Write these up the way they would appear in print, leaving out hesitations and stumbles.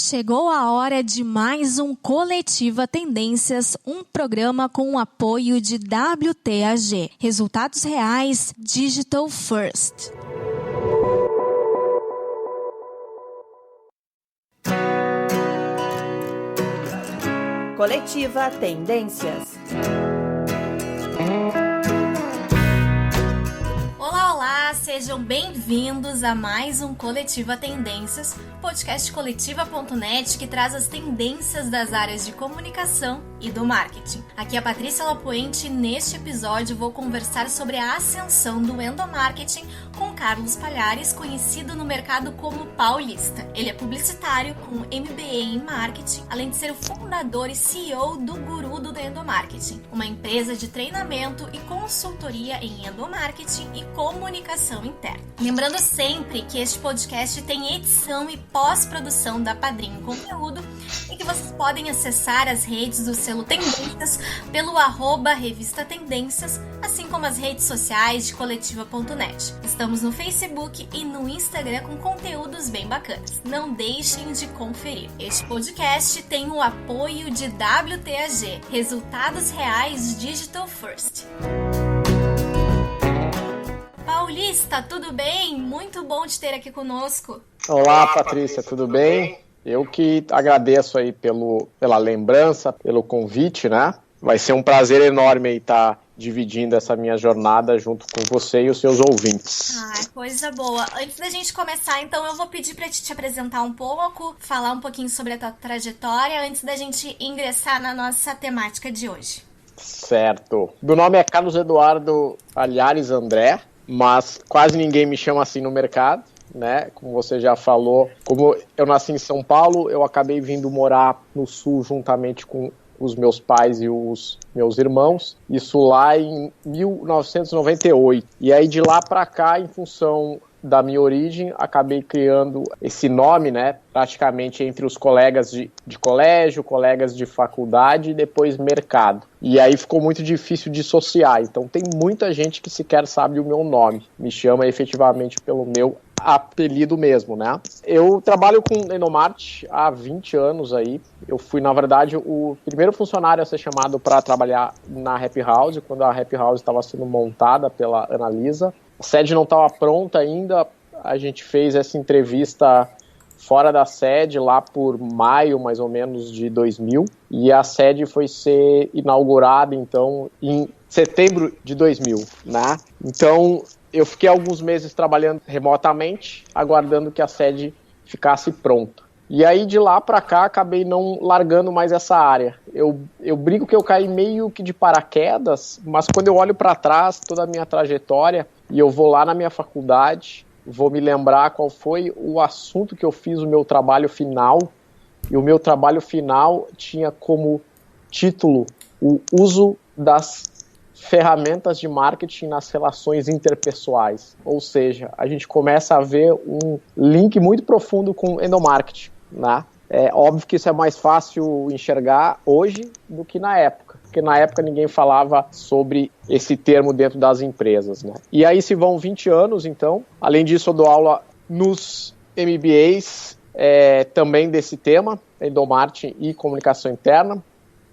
Chegou a hora de mais um Coletiva Tendências, um programa com o apoio de WTAG. Resultados reais, Digital First. Coletiva Tendências. Olá, sejam bem-vindos a mais um Coletiva Tendências, podcast coletiva.net que traz as tendências das áreas de comunicação e do marketing. Aqui é a Patrícia Lapuente e neste episódio vou conversar sobre a ascensão do endomarketing com Carlos Palhares, conhecido no mercado como Paulista. Ele é publicitário com MBA em marketing, além de ser o fundador e CEO do Guru do Endomarketing, uma empresa de treinamento e consultoria em endomarketing e comunicação interna. Lembrando sempre que este podcast tem edição e pós-produção da Padrim Conteúdo e que vocês podem acessar as redes do selo Tendências pelo @Revista Tendências, assim como as redes sociais de coletiva.net. Estamos no Facebook e no Instagram com conteúdos bem bacanas. Não deixem de conferir. Este podcast tem o apoio de WTAG, Resultados Reais Digital First. Paulista, tudo bem? Muito bom te ter aqui conosco. Olá, Patrícia, tudo bem? Eu que agradeço aí pela lembrança, pelo convite, né? Vai ser um prazer enorme aí estar dividindo essa minha jornada junto com você e os seus ouvintes. Coisa boa. Antes da gente começar, então, eu vou pedir para te apresentar um pouco, falar um pouquinho sobre a tua trajetória, antes da gente ingressar na nossa temática de hoje. Certo. Meu nome é Carlos Eduardo Palhares André, mas quase ninguém me chama assim no mercado, né? Como você já falou, como eu nasci em São Paulo, eu acabei vindo morar no Sul juntamente com os meus pais e os meus irmãos, isso lá em 1998. E aí de lá para cá, em função da minha origem, acabei criando esse nome, né, praticamente entre os colegas de colégio, colegas de faculdade e depois mercado. E aí ficou muito difícil dissociar, então tem muita gente que sequer sabe o meu nome, me chama efetivamente pelo meu apelido mesmo, né? Eu trabalho com Endomart há 20 anos aí. Eu fui, na verdade, o primeiro funcionário a ser chamado para trabalhar na Happy House, quando a Happy House estava sendo montada pela Analisa. A sede não estava pronta ainda, a gente fez essa entrevista fora da sede lá por maio, mais ou menos, de 2000, e a sede foi ser inaugurada, então, em setembro de 2000, né? Então, eu fiquei alguns meses trabalhando remotamente, aguardando que a sede ficasse pronta. E aí, de lá para cá, acabei não largando mais essa área. Eu brinco que eu caí meio que de paraquedas, mas quando eu olho para trás, toda a minha trajetória, e eu vou lá na minha faculdade, vou me lembrar qual foi o assunto que eu fiz o meu trabalho final, e o meu trabalho final tinha como título o uso das ferramentas de marketing nas relações interpessoais. Ou seja, a gente começa a ver um link muito profundo com endomarketing, né? É óbvio que isso é mais fácil enxergar hoje do que na época, porque na época ninguém falava sobre esse termo dentro das empresas, né? E aí se vão 20 anos, então. Além disso, eu dou aula nos MBAs também desse tema, endomarketing e comunicação interna.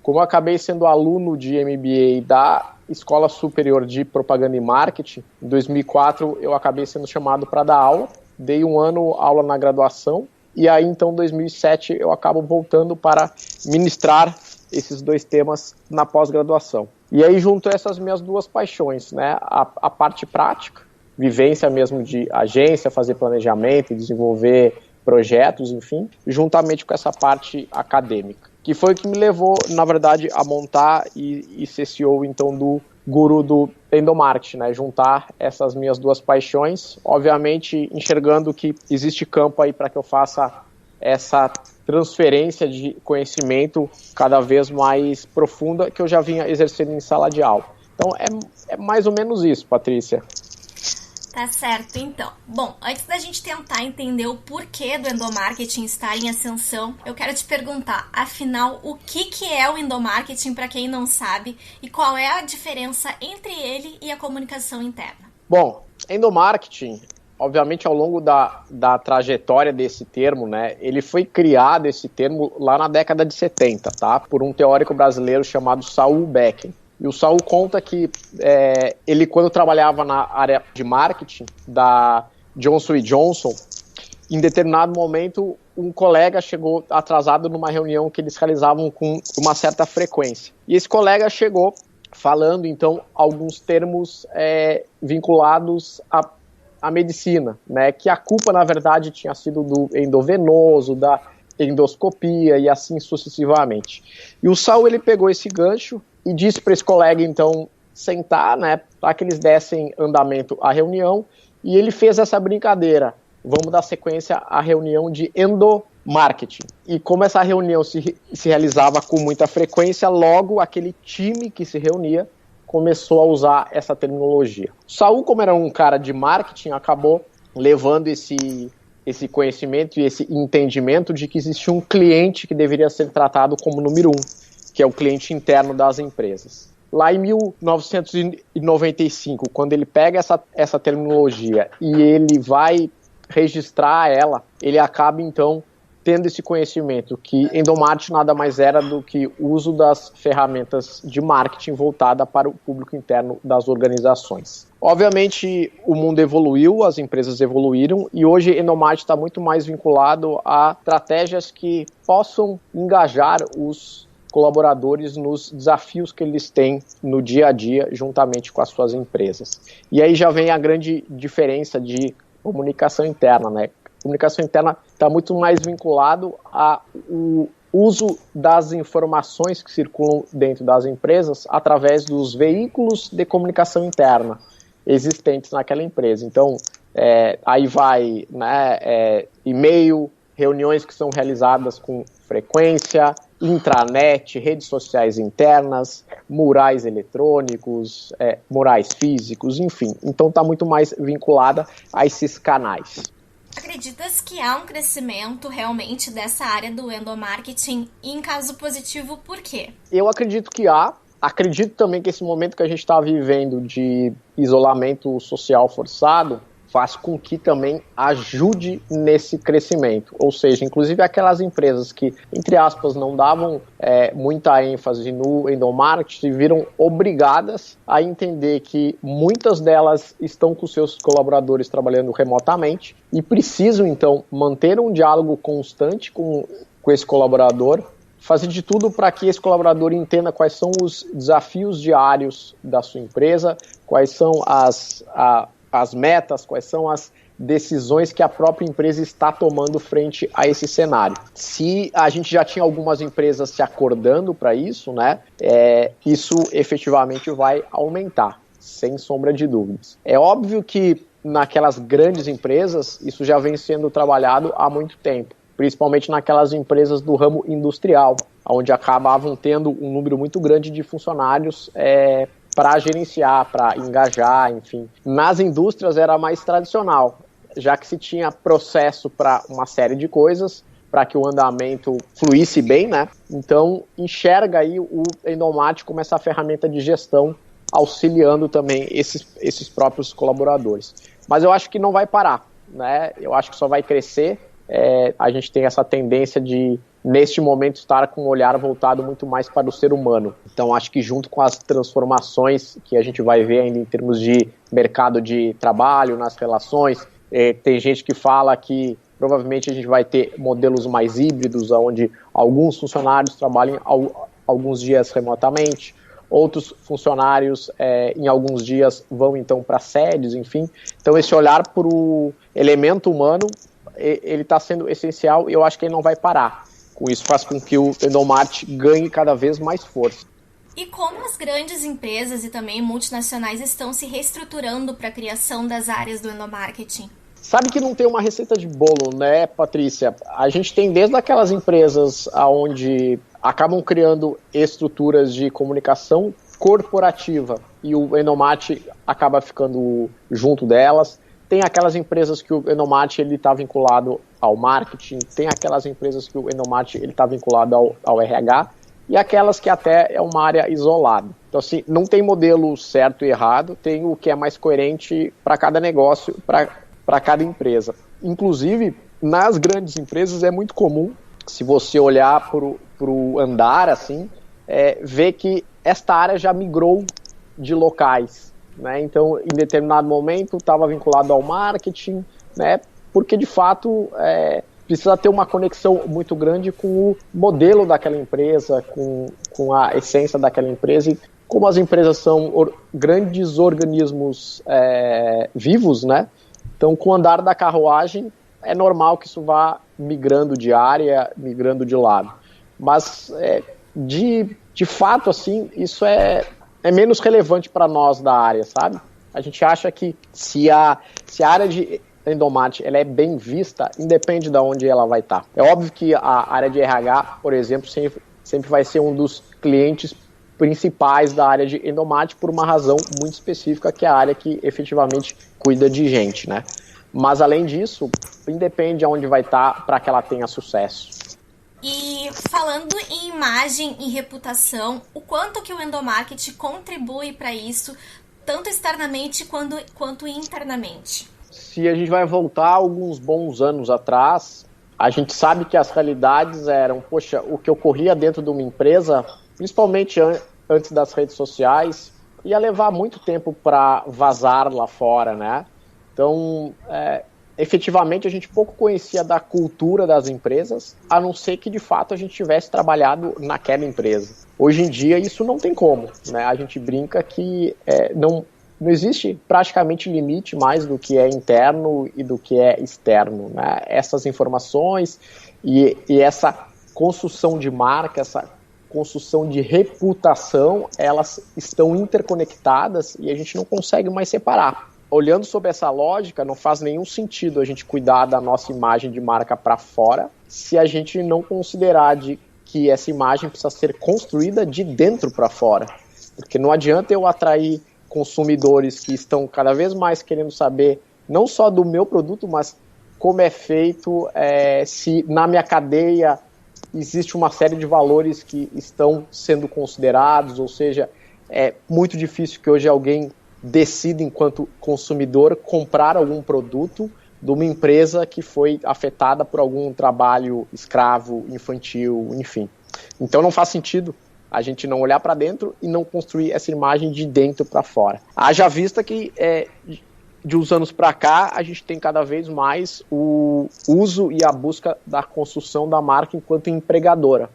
Como eu acabei sendo aluno de MBA da Escola Superior de Propaganda e Marketing, em 2004 eu acabei sendo chamado para dar aula, dei um ano aula na graduação, e aí então em 2007 eu acabo voltando para ministrar esses dois temas na pós-graduação. E aí junto essas minhas duas paixões, né, a parte prática, vivência mesmo de agência, fazer planejamento e desenvolver projetos, enfim, juntamente com essa parte acadêmica, que foi o que me levou, na verdade, a montar e ser CEO, então, do Guru do Endomarketing, né? Juntar essas minhas duas paixões, obviamente enxergando que existe campo aí para que eu faça essa transferência de conhecimento cada vez mais profunda que eu já vinha exercendo em sala de aula. Então, é mais ou menos isso, Patrícia. Tá certo, então. Bom, antes da gente tentar entender o porquê do endomarketing estar em ascensão, eu quero te perguntar, afinal, o que é o endomarketing para quem não sabe e qual é a diferença entre ele e a comunicação interna? Bom, endomarketing obviamente, ao longo da trajetória desse termo, né, ele foi criado, esse termo, lá na década de 70, tá? Por um teórico brasileiro chamado Saul Becken. E o Saul conta que ele, quando trabalhava na área de marketing da Johnson & Johnson, em determinado momento, um colega chegou atrasado numa reunião que eles realizavam com uma certa frequência. E esse colega chegou falando, então, alguns termos vinculados à medicina, né? Que a culpa, na verdade, tinha sido do endovenoso, da endoscopia e assim sucessivamente. E o Saul, ele pegou esse gancho e disse para esse colega, então, sentar, né? Para que eles dessem andamento à reunião. E ele fez essa brincadeira. Vamos dar sequência à reunião de endomarketing. E como essa reunião se realizava com muita frequência, logo aquele time que se reunia começou a usar essa terminologia. Saul, como era um cara de marketing, acabou levando esse conhecimento e esse entendimento de que existia um cliente que deveria ser tratado como número 1, que é o cliente interno das empresas. Lá em 1995, quando ele pega essa terminologia e ele vai registrar ela, ele acaba então tendo esse conhecimento que endomarketing nada mais era do que o uso das ferramentas de marketing voltada para o público interno das organizações. Obviamente o mundo evoluiu, as empresas evoluíram e hoje endomarketing está muito mais vinculado a estratégias que possam engajar os colaboradores nos desafios que eles têm no dia a dia juntamente com as suas empresas. E aí já vem a grande diferença de comunicação interna, né? Comunicação interna está muito mais vinculado ao uso das informações que circulam dentro das empresas através dos veículos de comunicação interna existentes naquela empresa. Então, aí vai, né, e-mail, reuniões que são realizadas com frequência, intranet, redes sociais internas, murais eletrônicos, murais físicos, enfim. Então está muito mais vinculada a esses canais. Acreditas que há um crescimento realmente dessa área do endomarketing? E em caso positivo, por quê? Eu acredito que há. Acredito também que esse momento que a gente está vivendo de isolamento social forçado faz com que também ajude nesse crescimento. Ou seja, inclusive aquelas empresas que, entre aspas, não davam muita ênfase no endomarketing se viram obrigadas a entender que muitas delas estão com seus colaboradores trabalhando remotamente e precisam, então, manter um diálogo constante com esse colaborador, fazer de tudo para que esse colaborador entenda quais são os desafios diários da sua empresa, quais são as metas, quais são as decisões que a própria empresa está tomando frente a esse cenário. Se a gente já tinha algumas empresas se acordando para isso, né, isso efetivamente vai aumentar, sem sombra de dúvidas. É óbvio que naquelas grandes empresas isso já vem sendo trabalhado há muito tempo, principalmente naquelas empresas do ramo industrial, onde acabavam tendo um número muito grande de funcionários para gerenciar, para engajar, enfim. Nas indústrias era mais tradicional, já que se tinha processo para uma série de coisas, para que o andamento fluísse bem, né? Então, enxerga aí o endomarketing como essa ferramenta de gestão, auxiliando também esses próprios colaboradores. Mas eu acho que não vai parar, né? Eu acho que só vai crescer. A gente tem essa tendência de, neste momento, estar com um olhar voltado muito mais para o ser humano. Então, acho que junto com as transformações que a gente vai ver ainda em termos de mercado de trabalho, nas relações, tem gente que fala que provavelmente a gente vai ter modelos mais híbridos, onde alguns funcionários trabalhem alguns dias remotamente, outros funcionários em alguns dias vão então para sedes, enfim. Então, esse olhar para o elemento humano, ele está sendo essencial e eu acho que ele não vai parar. Com isso faz com que o endomarketing ganhe cada vez mais força. E como as grandes empresas e também multinacionais estão se reestruturando para a criação das áreas do endomarketing? Sabe que não tem uma receita de bolo, né, Patrícia? A gente tem desde aquelas empresas onde acabam criando estruturas de comunicação corporativa e o endomarketing acaba ficando junto delas. Tem aquelas empresas que o endomarketing está vinculado ao marketing, tem aquelas empresas que o endomarketing está vinculado ao RH, e aquelas que até é uma área isolada. Então, assim, não tem modelo certo e errado, tem o que é mais coerente para cada negócio, para para cada empresa. Inclusive, nas grandes empresas é muito comum, se você olhar para o andar, assim, ver que esta área já migrou de locais, né? Então, em determinado momento, estava vinculado ao marketing, né? Porque, de fato, precisa ter uma conexão muito grande com o modelo daquela empresa, com a essência daquela empresa. E como as empresas são grandes organismos vivos, né? Então, com o andar da carruagem, é normal que isso vá migrando de área, migrando de lado. Mas, de fato, assim, isso é menos relevante para nós da área, sabe? A gente acha que se a área de Endomarketing ela é bem vista, independe de onde ela vai estar. É óbvio que a área de RH, por exemplo, sempre vai ser um dos clientes principais da área de Endomarketing por uma razão muito específica, que é a área que efetivamente cuida de gente, né? Mas, além disso, independe de onde vai estar para que ela tenha sucesso. E falando em imagem e reputação, o quanto que o endomarketing contribui para isso, tanto externamente quanto internamente? Se a gente vai voltar alguns bons anos atrás, a gente sabe que as realidades eram, poxa, o que ocorria dentro de uma empresa, principalmente antes das redes sociais, ia levar muito tempo para vazar lá fora, né? Então, efetivamente, a gente pouco conhecia da cultura das empresas, a não ser que, de fato, a gente tivesse trabalhado naquela empresa. Hoje em dia, isso não tem como, né? A gente brinca que não existe praticamente limite mais do que é interno e do que é externo, né? Essas informações e essa construção de marca, essa construção de reputação, elas estão interconectadas e a gente não consegue mais separar. Olhando sobre essa lógica, não faz nenhum sentido a gente cuidar da nossa imagem de marca para fora se a gente não considerar que essa imagem precisa ser construída de dentro para fora. Porque não adianta eu atrair consumidores que estão cada vez mais querendo saber não só do meu produto, mas como é feito, se na minha cadeia existe uma série de valores que estão sendo considerados, ou seja, é muito difícil que hoje alguém decida, enquanto consumidor, comprar algum produto de uma empresa que foi afetada por algum trabalho escravo, infantil, enfim. Então não faz sentido a gente não olhar para dentro e não construir essa imagem de dentro para fora. Haja vista que de uns anos para cá a gente tem cada vez mais o uso e a busca da construção da marca enquanto empregadora.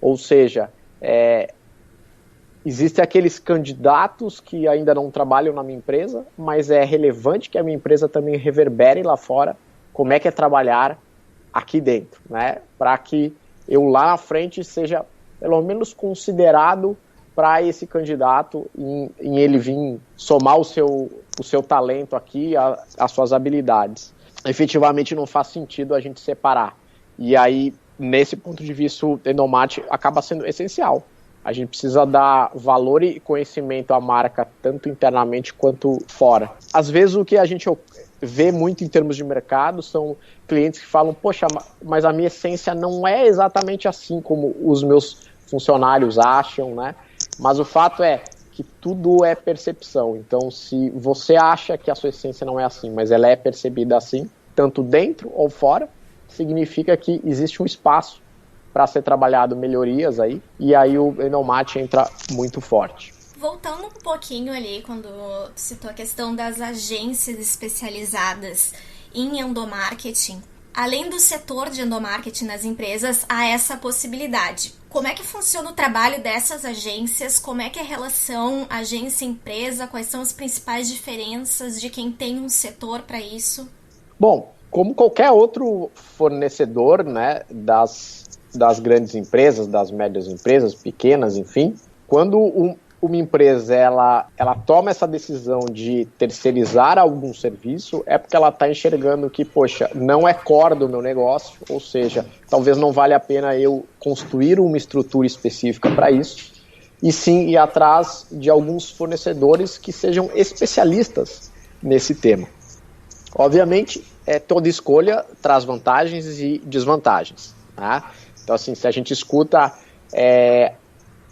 Ou seja, existem aqueles candidatos que ainda não trabalham na minha empresa, mas é relevante que a minha empresa também reverbere lá fora como é que é trabalhar aqui dentro, né? Para que eu lá na frente seja pelo menos considerado para esse candidato em ele vir somar o seu talento aqui, as suas habilidades. Efetivamente não faz sentido a gente separar. E aí, nesse ponto de vista, o endomarketing acaba sendo essencial. A gente precisa dar valor e conhecimento à marca, tanto internamente quanto fora. Às vezes o que a gente vê muito em termos de mercado são clientes que falam, poxa, mas a minha essência não é exatamente assim como os meus funcionários acham, né? Mas o fato é que tudo é percepção. Então, se você acha que a sua essência não é assim, mas ela é percebida assim, tanto dentro ou fora, significa que existe um espaço para ser trabalhado melhorias aí, e aí o endomarketing entra muito forte. Voltando um pouquinho ali, quando citou a questão das agências especializadas em endomarketing, além do setor de endomarketing nas empresas, há essa possibilidade. Como é que funciona o trabalho dessas agências? Como é que é a relação agência-empresa? Quais são as principais diferenças de quem tem um setor para isso? Bom, como qualquer outro fornecedor, né, das grandes empresas, das médias empresas, pequenas, enfim, quando uma empresa ela toma essa decisão de terceirizar algum serviço, é porque ela está enxergando que, poxa, não é core do meu negócio, ou seja, talvez não vale a pena eu construir uma estrutura específica para isso, e sim ir atrás de alguns fornecedores que sejam especialistas nesse tema. Obviamente, toda escolha traz vantagens e desvantagens, tá? Então, assim, se a gente escuta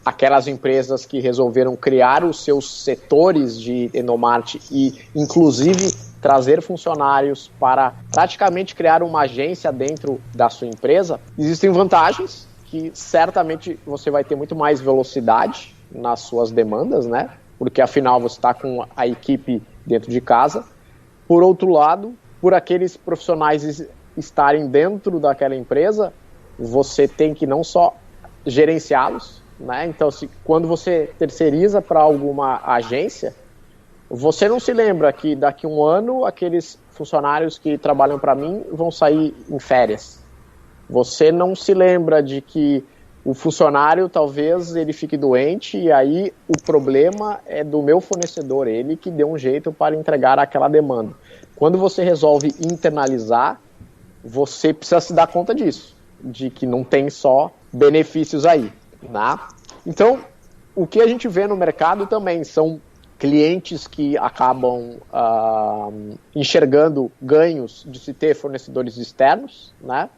aquelas empresas que resolveram criar os seus setores de endomarketing e, inclusive, trazer funcionários para praticamente criar uma agência dentro da sua empresa, existem vantagens que certamente você vai ter muito mais velocidade nas suas demandas, né? Porque afinal você está com a equipe dentro de casa. Por outro lado, por aqueles profissionais estarem dentro daquela empresa, você tem que não só gerenciá-los, né? Então, quando você terceiriza para alguma agência, você não se lembra que daqui a um ano aqueles funcionários que trabalham para mim vão sair em férias. Você não se lembra de que o funcionário talvez ele fique doente e aí o problema é do meu fornecedor, ele que deu um jeito para entregar aquela demanda. Quando você resolve internalizar, você precisa se dar conta disso, de que não tem só benefícios aí, né? Então, o que a gente vê no mercado também são clientes que acabam enxergando ganhos de se ter fornecedores externos, né?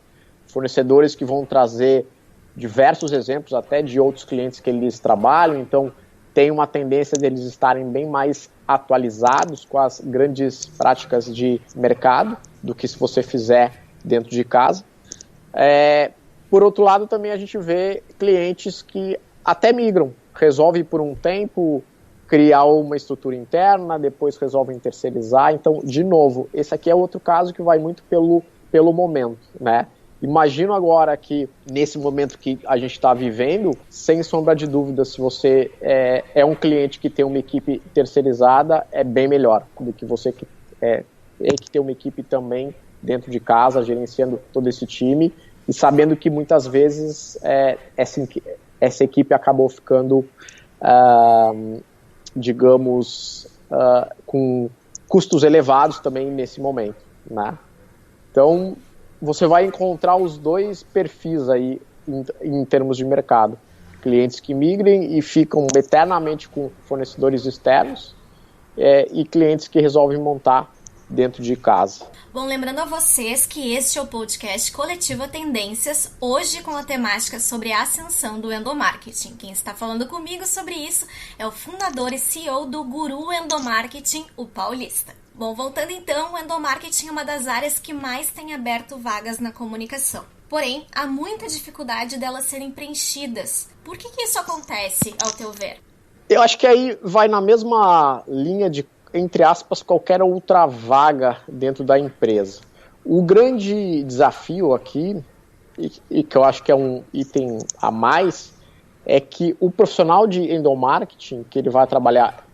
Fornecedores que vão trazer diversos exemplos até de outros clientes que eles trabalham, então tem uma tendência deles estarem bem mais atualizados com as grandes práticas de mercado do que se você fizer dentro de casa. Por outro lado, também a gente vê clientes que até migram, resolvem por um tempo criar uma estrutura interna, depois resolvem terceirizar. Então, de novo, esse aqui é outro caso que vai muito pelo momento, né? Imagino agora que, nesse momento que a gente está vivendo, sem sombra de dúvida, se você é um cliente que tem uma equipe terceirizada, é bem melhor do que você que tem que ter uma equipe também dentro de casa, gerenciando todo esse time, e sabendo que muitas vezes essa equipe acabou ficando, digamos, com custos elevados também nesse momento, né? Então, você vai encontrar os dois perfis aí em termos de mercado. Clientes que migrem e ficam eternamente com fornecedores externos e clientes que resolvem montar dentro de casa. Bom, lembrando a vocês que este é o podcast Coletiva Tendências, hoje com a temática sobre a ascensão do endomarketing. Quem está falando comigo sobre isso é o fundador e CEO do Guru Endomarketing, o Paulista. Bom, voltando então, o endomarketing é uma das áreas que mais tem aberto vagas na comunicação. Porém, há muita dificuldade delas serem preenchidas. Por que isso acontece, ao teu ver? Eu acho que aí vai na mesma linha de, entre aspas, qualquer outra vaga dentro da empresa. O grande desafio aqui, e que eu acho que é um item a mais, é que o profissional de endomarketing, que ele vai trabalhar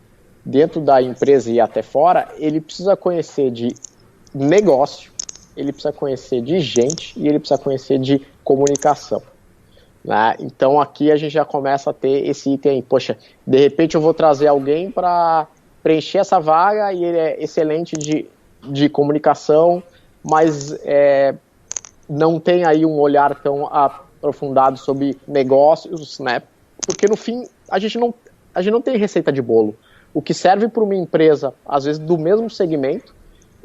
dentro da empresa e até fora, ele precisa conhecer de negócio, ele precisa conhecer de gente e ele precisa conhecer de comunicação, né? Então aqui a gente já começa a ter esse item aí, poxa, de repente eu vou trazer alguém para preencher essa vaga e ele é excelente de comunicação, mas não tem aí um olhar tão aprofundado sobre negócios, né? Porque no fim a gente não tem receita de bolo. O que serve para uma empresa, às vezes do mesmo segmento,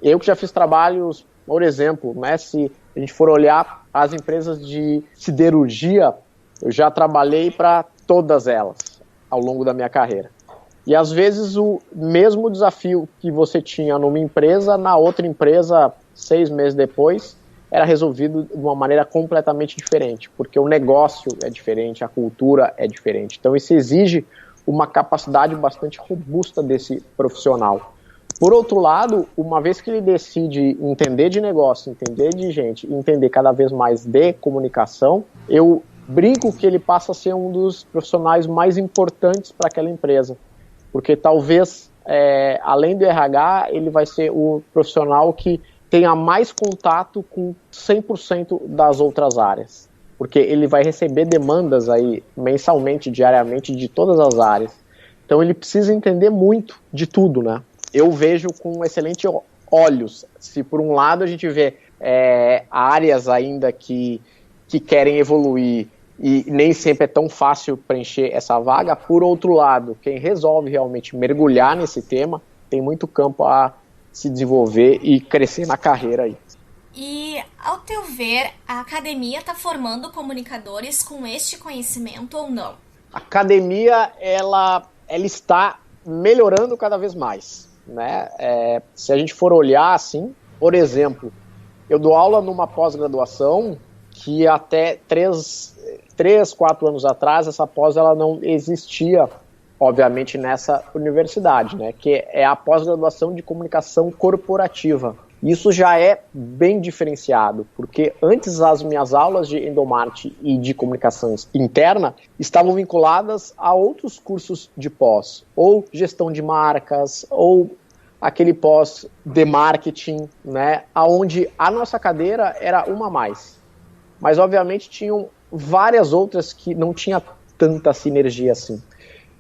eu que já fiz trabalhos, por exemplo, né, se a gente for olhar as empresas de siderurgia, eu já trabalhei para todas elas ao longo da minha carreira. E às vezes o mesmo desafio que você tinha numa empresa, na outra empresa, 6 meses depois, era resolvido de uma maneira completamente diferente, porque o negócio é diferente, a cultura é diferente. Então isso exige uma capacidade bastante robusta desse profissional. Por outro lado, uma vez que ele decide entender de negócio, entender de gente, entender cada vez mais de comunicação, eu brinco que ele passa a ser um dos profissionais mais importantes para aquela empresa, porque talvez, além do RH, ele vai ser o profissional que tenha mais contato com 100% das outras áreas. Porque ele vai receber demandas aí mensalmente, diariamente, de todas as áreas. Então ele precisa entender muito de tudo, né? Eu vejo com excelentes olhos. Se por um lado a gente vê áreas ainda que querem evoluir e nem sempre é tão fácil preencher essa vaga, por outro lado, quem resolve realmente mergulhar nesse tema, tem muito campo a se desenvolver e crescer na carreira aí. E, ao teu ver, a academia está formando comunicadores com este conhecimento ou não? A academia, ela está melhorando cada vez mais. né? Se a gente for olhar assim, por exemplo, eu dou aula numa pós-graduação que até 4 anos atrás, essa pós ela não existia, obviamente, nessa universidade, né? Que é a pós-graduação de comunicação corporativa. Isso já é bem diferenciado, porque antes as minhas aulas de endomarketing e de comunicação interna estavam vinculadas a outros cursos de pós, ou gestão de marcas, ou aquele pós de marketing, né, onde a nossa cadeira era uma a mais. Mas, obviamente, tinham várias outras que não tinha tanta sinergia assim.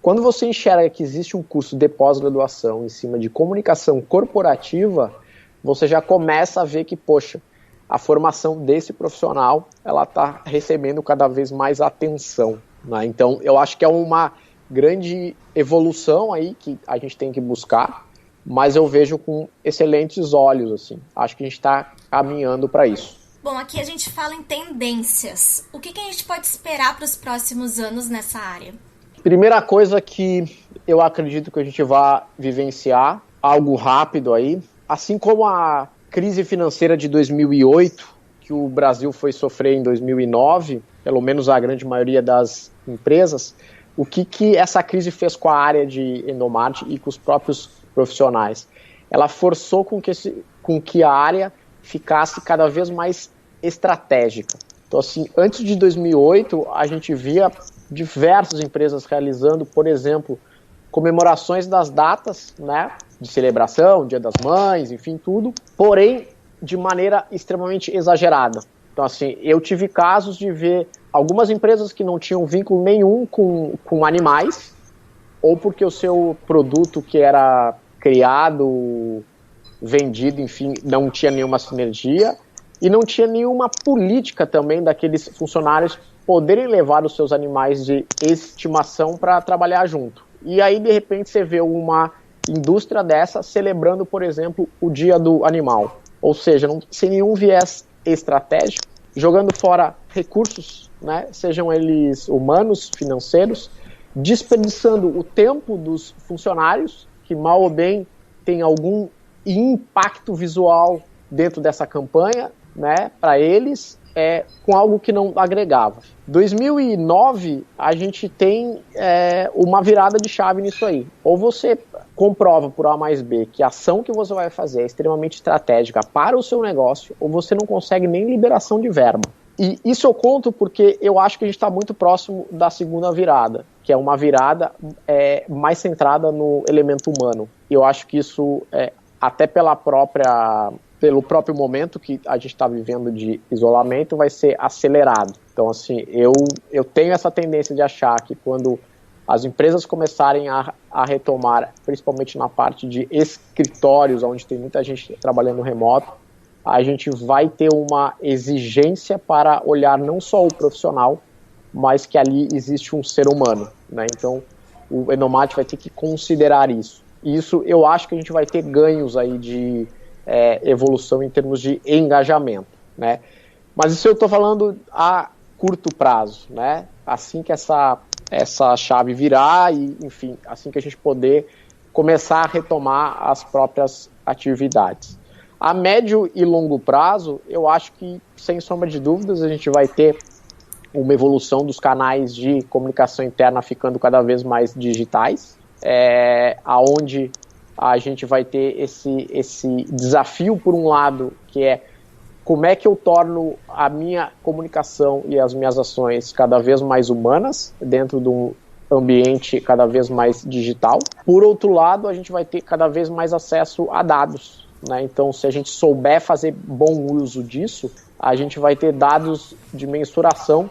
Quando você enxerga que existe um curso de pós-graduação em cima de comunicação corporativa, você já começa a ver que, poxa, a formação desse profissional, ela está recebendo cada vez mais atenção, né? Então, eu acho que é uma grande evolução aí que a gente tem que buscar, mas eu vejo com excelentes olhos, assim. Acho que a gente está caminhando para isso. Bom, aqui a gente fala em tendências. O que a gente pode esperar para os próximos anos nessa área? Primeira coisa que eu acredito que a gente vai vivenciar, algo rápido aí, assim como a crise financeira de 2008, que o Brasil foi sofrer em 2009, pelo menos a grande maioria das empresas, o que essa crise fez com a área de endomarketing e com os próprios profissionais? Ela forçou com que a área ficasse cada vez mais estratégica. Então, assim, antes de 2008, a gente via diversas empresas realizando, por exemplo, comemorações das datas, né, de celebração, Dia das Mães, enfim, tudo, porém, de maneira extremamente exagerada. Então, assim, eu tive casos de ver algumas empresas que não tinham vínculo nenhum com animais, ou porque o seu produto que era criado, vendido, enfim, não tinha nenhuma sinergia, e não tinha nenhuma política também daqueles funcionários poderem levar os seus animais de estimação para trabalhar junto. E aí, de repente, você vê uma indústria dessa celebrando, por exemplo, o Dia do Animal. Ou seja, sem nenhum viés estratégico, jogando fora recursos, né, sejam eles humanos, financeiros, desperdiçando o tempo dos funcionários, que mal ou bem tem algum impacto visual dentro dessa campanha, né, para eles, com algo que não agregava. 2009, a gente tem uma virada de chave nisso aí. Ou você comprova por A mais B que a ação que você vai fazer é extremamente estratégica para o seu negócio, ou você não consegue nem liberação de verba. E isso eu conto porque eu acho que a gente está muito próximo da segunda virada, que é uma virada mais centrada no elemento humano. E eu acho que isso, até pelo próprio momento que a gente está vivendo de isolamento, vai ser acelerado. Então, assim, eu tenho essa tendência de achar que quando as empresas começarem a retomar, principalmente na parte de escritórios, onde tem muita gente trabalhando remoto, a gente vai ter uma exigência para olhar não só o profissional, mas que ali existe um ser humano, né? Então, o endomarketing vai ter que considerar isso. E isso eu acho que a gente vai ter ganhos aí de evolução em termos de engajamento, né? Mas isso eu estou falando a curto prazo, né? Assim que essa chave virar e, enfim, assim que a gente poder começar a retomar as próprias atividades. A médio e longo prazo, eu acho que, sem sombra de dúvidas, a gente vai ter uma evolução dos canais de comunicação interna ficando cada vez mais digitais, aonde a gente vai ter esse desafio, por um lado, que é como é que eu torno a minha comunicação e as minhas ações cada vez mais humanas, dentro de um ambiente cada vez mais digital. Por outro lado, a gente vai ter cada vez mais acesso a dados, né? Então, se a gente souber fazer bom uso disso, a gente vai ter dados de mensuração,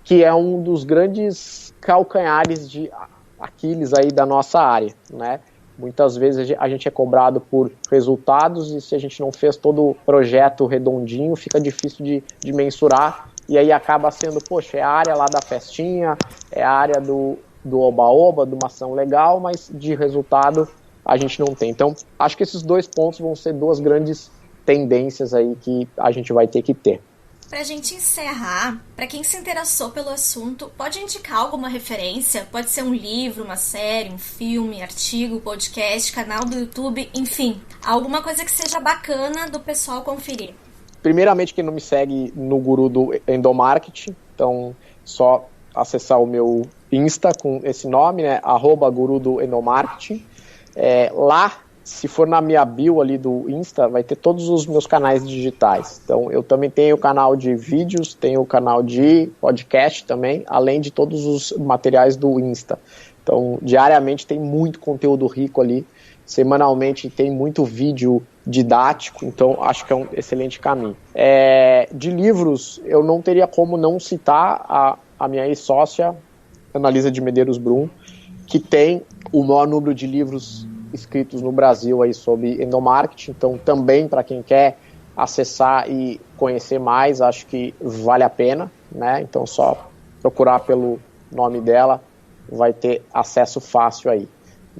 que é um dos grandes calcanhares de Aquiles aí da nossa área, né? Muitas vezes a gente é cobrado por resultados e se a gente não fez todo o projeto redondinho, fica difícil de mensurar e aí acaba sendo, poxa, é a área lá da festinha, é a área do oba-oba, de uma ação legal, mas de resultado a gente não tem. Então, acho que esses dois pontos vão ser duas grandes tendências aí que a gente vai ter que ter. Pra gente encerrar, pra quem se interessou pelo assunto, pode indicar alguma referência? Pode ser um livro, uma série, um filme, artigo, podcast, canal do YouTube, enfim, alguma coisa que seja bacana do pessoal conferir. Primeiramente, quem não me segue no Guru do Endomarketing, então só acessar o meu Insta com esse nome, né, @Guru do Endomarketing. Lá, se for na minha bio ali do Insta, vai ter todos os meus canais digitais. Então, eu também tenho o canal de vídeos, tenho o canal de podcast também, além de todos os materiais do Insta. Então, diariamente tem muito conteúdo rico ali. Semanalmente tem muito vídeo didático, então acho que é um excelente caminho. De livros, eu não teria como não citar a minha ex-sócia, Analisa de Medeiros Brum, que tem o maior número de livros escritos no Brasil aí sobre endomarketing, então também para quem quer acessar e conhecer mais, acho que vale a pena, né? Então só procurar pelo nome dela, vai ter acesso fácil aí,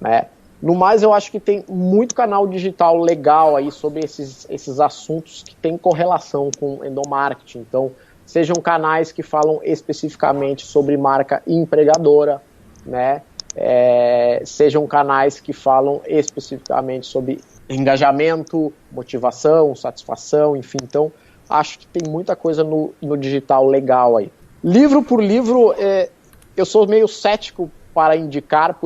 né? No mais, eu acho que tem muito canal digital legal aí sobre esses assuntos que tem correlação com endomarketing, então sejam canais que falam especificamente sobre marca empregadora, né? Sejam canais que falam especificamente sobre engajamento, motivação, satisfação, enfim. Então, acho que tem muita coisa no digital legal aí. Livro por livro, eu sou meio cético para indicar,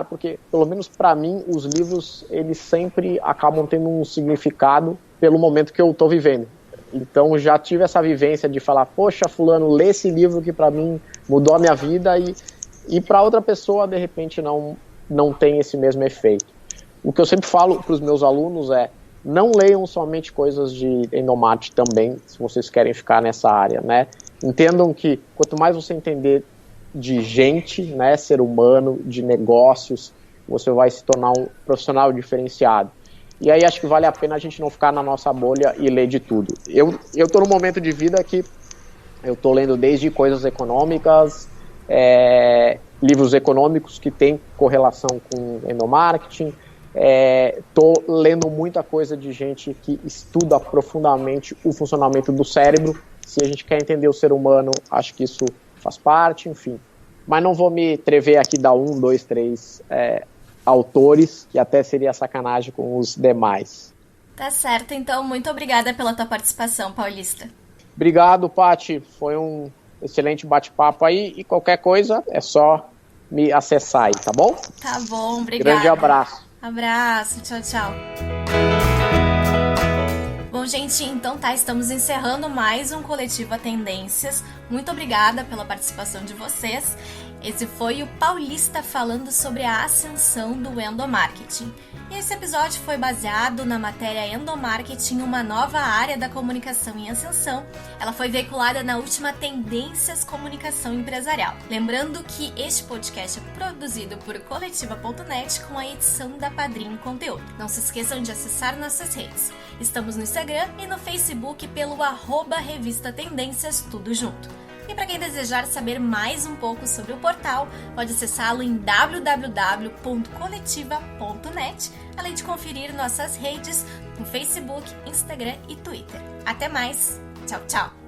porque, pelo menos para mim, os livros, eles sempre acabam tendo um significado pelo momento que eu estou vivendo. Então, já tive essa vivência de falar, poxa, fulano, lê esse livro que para mim mudou a minha vida e para outra pessoa, de repente, não tem esse mesmo efeito. O que eu sempre falo para os meus alunos não leiam somente coisas de endomarketing também, se vocês querem ficar nessa área, né? Entendam que quanto mais você entender de gente, né, ser humano, de negócios, você vai se tornar um profissional diferenciado. E aí acho que vale a pena a gente não ficar na nossa bolha e ler de tudo. Eu estou num momento de vida que eu estou lendo desde coisas econômicas, livros econômicos que têm correlação com endomarketing, estou lendo muita coisa de gente que estuda profundamente o funcionamento do cérebro. Se a gente quer entender o ser humano, acho que isso faz parte, enfim. Mas não vou me atrever aqui dar 1, 2, 3 autores, que até seria sacanagem com os demais. Tá certo, então muito obrigada pela tua participação, Paulista. Obrigado, Paty, foi um excelente bate-papo aí, e qualquer coisa é só me acessar aí, tá bom? Tá bom, obrigada. Grande abraço. Abraço, tchau, tchau. Bom, gente, então estamos encerrando mais um Coletiva Tendências. Muito obrigada pela participação de vocês. Esse foi o Paulista falando sobre a ascensão do endomarketing. E esse episódio foi baseado na matéria Endomarketing, uma nova área da comunicação em ascensão. Ela foi veiculada na última Tendências Comunicação Empresarial. Lembrando que este podcast é produzido por coletiva.net com a edição da Padrim Conteúdo. Não se esqueçam de acessar nossas redes. Estamos no Instagram e no Facebook pelo @Revista Tendências, tudo junto. E para quem desejar saber mais um pouco sobre o portal, pode acessá-lo em www.coletiva.net, além de conferir nossas redes no Facebook, Instagram e Twitter. Até mais! Tchau, tchau!